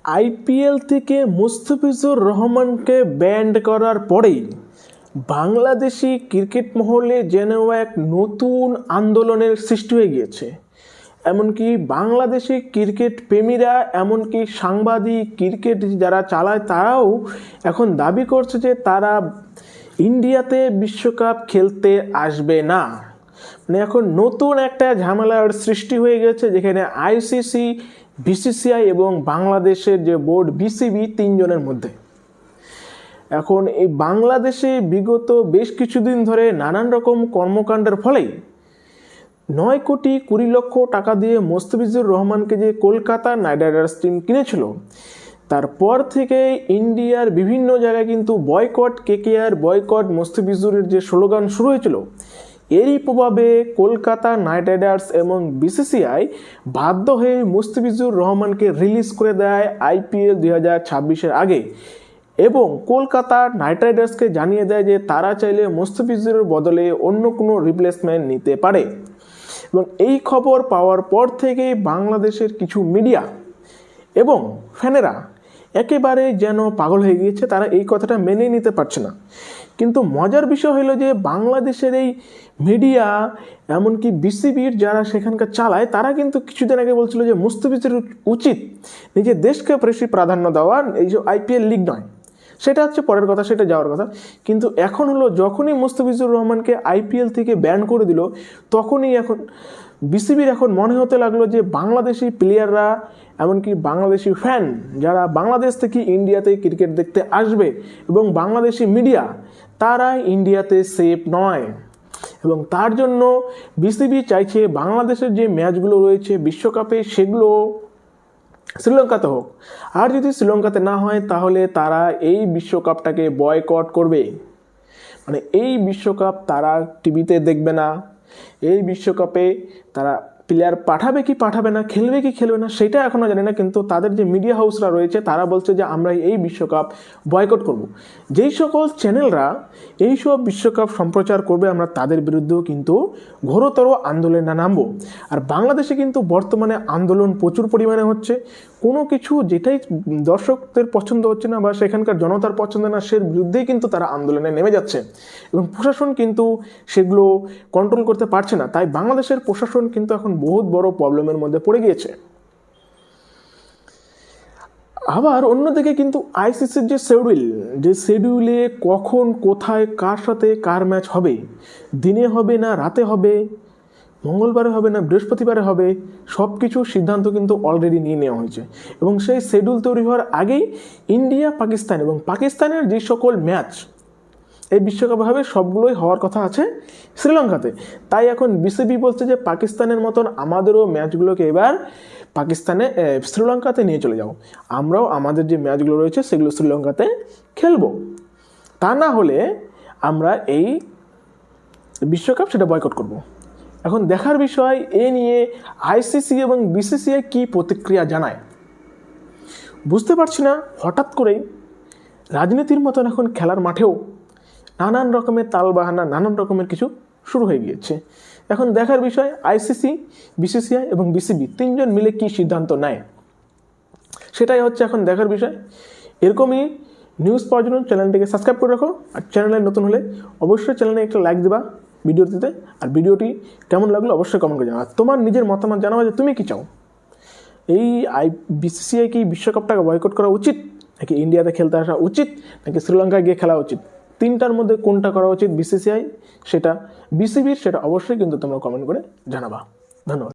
IPL থেকে মুস্তাফিজুর রহমানকে band করার পরেই বাংলাদেশি ক্রিকেট মহলে যেন এক নতুন আন্দোলনের সৃষ্টি হয়ে গিয়েছে। এমনকি বাংলাদেশি ক্রিকেট প্রেমীরা, এমনকি সাংবাদিক, ক্রিকেট যারা চালায় তারাও এখন দাবি করছে যে তারা ইন্ডিয়াতে বিশ্বকাপ খেলতে আসবে না। মানে এখন নতুন একটা ঝামেলার সৃষ্টি হয়ে গেছে, যেখানে আইসিসি, বিসিসিআই এবং বাংলাদেশের যে বোর্ড বিসিবি তিনজনের মধ্যে। এখন এই বাংলাদেশে বিগত বেশ কিছুদিন ধরে নানান রকম কর্মকাণ্ডের ফলে 9,20,00,000 টাকা দিয়ে মুস্তাফিজুর রহমানকে যে কলকাতা নাইট রাইডার্স টিম কিনেছিল, তারপর থেকে ইন্ডিয়ার বিভিন্ন জায়গায় কিন্তু বয়কট কেকেআর, বয়কট মুস্তাফিজুরের যে স্লোগান শুরু হয়েছিল, এরই প্রভাবে কলকাতা নাইট রাইডার্স এবং বিসিসিআই বাধ্য হয়ে মুস্তাফিজুর রহমানকে রিলিজ করে দেয় আইপিএল 2026-এর আগে, এবং কলকাতা নাইট রাইডার্সকে জানিয়ে দেয় যে তারা চাইলে মুস্তাফিজুরের বদলে অন্য কোনো রিপ্লেসমেন্ট নিতে পারে। এবং এই খবর পাওয়ার পর থেকে বাংলাদেশের কিছু মিডিয়া এবং ফ্যানেরা একেবারে যেন পাগল হয়ে গিয়েছে, তারা এই কথাটা মেনে নিতে পারছে না। কিন্তু মজার বিষয় হলো যে বাংলাদেশের এই মিডিয়া, এমনকি বিসিবির যারা সেখানকার চালায়, তারা কিন্তু কিছুদিন আগে বলছিল যে মুস্তাফিজুর উচিত নিজের দেশকে বেশি প্রাধান্য দেওয়া, এই যে আইপিএল লিগ নয়, সেটা হচ্ছে পরের কথা, সেটা যাওয়ার কথা। কিন্তু এখন হলো যখনই মুস্তাফিজুর রহমানকে আইপিএল থেকে ব্যান করে দিল, তখনই এখন বিসিবির এখন মনে হতে লাগলো যে বাংলাদেশি প্লেয়াররা, এমনকি বাংলাদেশি ফ্যান যারা বাংলাদেশ থেকে ইন্ডিয়াতে ক্রিকেট দেখতে আসবে, এবং বাংলাদেশি মিডিয়া, তারা ইন্ডিয়াতে সেফ নয়। এবং তার জন্য বিসিবি চাইছে বাংলাদেশের যে ম্যাচগুলো রয়েছে বিশ্বকাপে, সেগুলো শ্রীলঙ্কাতে হোক। আর যদি শ্রীলঙ্কাতে না হয়, তাহলে তারা এই বিশ্বকাপটাকে বয়কট করবে। মানে এই বিশ্বকাপ তারা টিভিতে দেখবে না, এই বিশ্বকাপে তারা প্লেয়ার পাঠাবে কি পাঠাবে না, খেলবে কি খেলবে না, সেটা এখনও জানি না। কিন্তু তাদের যে মিডিয়া হাউসরা রয়েছে, তারা বলছে যে আমরা এই বিশ্বকাপ বয়কট করব। যেই সকল চ্যানেলরা এইসব বিশ্বকাপ সম্প্রচার করবে, আমরা তাদের বিরুদ্ধেও কিন্তু ঘোরতর আন্দোলনে নামবো। আর বাংলাদেশে কিন্তু বর্তমানে আন্দোলন প্রচুর পরিমাণে হচ্ছে। কোনো কিছু যেটাই দর্শকদের পছন্দ হচ্ছে না বা সেখানকার জনতার পছন্দ না, সের বিরুদ্ধেই কিন্তু তারা আন্দোলনে নেমে যাচ্ছে, এবং প্রশাসন কিন্তু সেগুলো কন্ট্রোল করতে পারছে না। তাই বাংলাদেশের প্রশাসন কিন্তু এখন বহুত বড় প্রবলেমের মধ্যে পড়ে গিয়েছে। আবার অন্যদিকে কিন্তু আইসিসির যে শিডিউলে কখন, কোথায়, কার সাথে কার ম্যাচ হবে, দিনে হবে না রাতে হবে, মঙ্গলবারে হবে না বৃহস্পতিবারে হবে, সব কিছু সিদ্ধান্ত কিন্তু অলরেডি নিয়ে নেওয়া হয়েছে। এবং সেই শিডিউল তৈরি হওয়ার আগেই ইন্ডিয়া, পাকিস্তান এবং পাকিস্তানের যে সকল ম্যাচ এই বিশ্বকাপে হবে, সবগুলোই হওয়ার কথা আছে শ্রীলঙ্কাতে। তাই এখন বিসিবি বলছে যে পাকিস্তানের মতন আমাদেরও ম্যাচগুলোকে এবার শ্রীলঙ্কাতে নিয়ে চলে যাও, আমরাও আমাদের যে ম্যাচগুলো রয়েছে সেগুলো শ্রীলঙ্কাতে খেলবো। তা না হলে আমরা এই বিশ্বকাপ সেটা বয়কট করব। এখন দেখার বিষয়, এ নিয়ে আইসিসি এবং বিসিসিআই কী প্রতিক্রিয়া জানায়। বুঝতে পারছি না, হঠাৎ করেই রাজনীতির মতন এখন খেলার মাঠেও নানান রকমের তালবাহানা, নানান রকমের কিছু শুরু হয়ে গিয়েছে। এখন দেখার বিষয় আইসিসি, বিসিসিআই এবং বিসিবি তিনজন মিলে কি সিদ্ধান্ত নেয়, সেটাই হচ্ছে এখন দেখার বিষয়। এরকমই নিউজ পাওয়ার জন্য চ্যানেলটিকে সাবস্ক্রাইব করে রাখো। আর চ্যানেলে নতুন হলে অবশ্যই চ্যানেলে একটা লাইক দেবা ভিডিওটিতে। আর ভিডিওটি কেমন লাগলো অবশ্যই কমেন্ট করে জানাও। তোমার নিজের মতামত জানাবা যে তুমি কি চাও, এই বিসিসিআই কি বিশ্বকাপটাকে বয়কট করা উচিত, নাকি ইন্ডিয়াতে খেলতে আসা উচিত, নাকি শ্রীলঙ্কায় গিয়ে খেলা উচিত, তিনটার মধ্যে কোনটা করা উচিত বিসিসিআই সেটা, বিসিবির সেটা অবশ্যই কিন্তু তোমরা কমেন্ট করে জানাবা। ধন্যবাদ।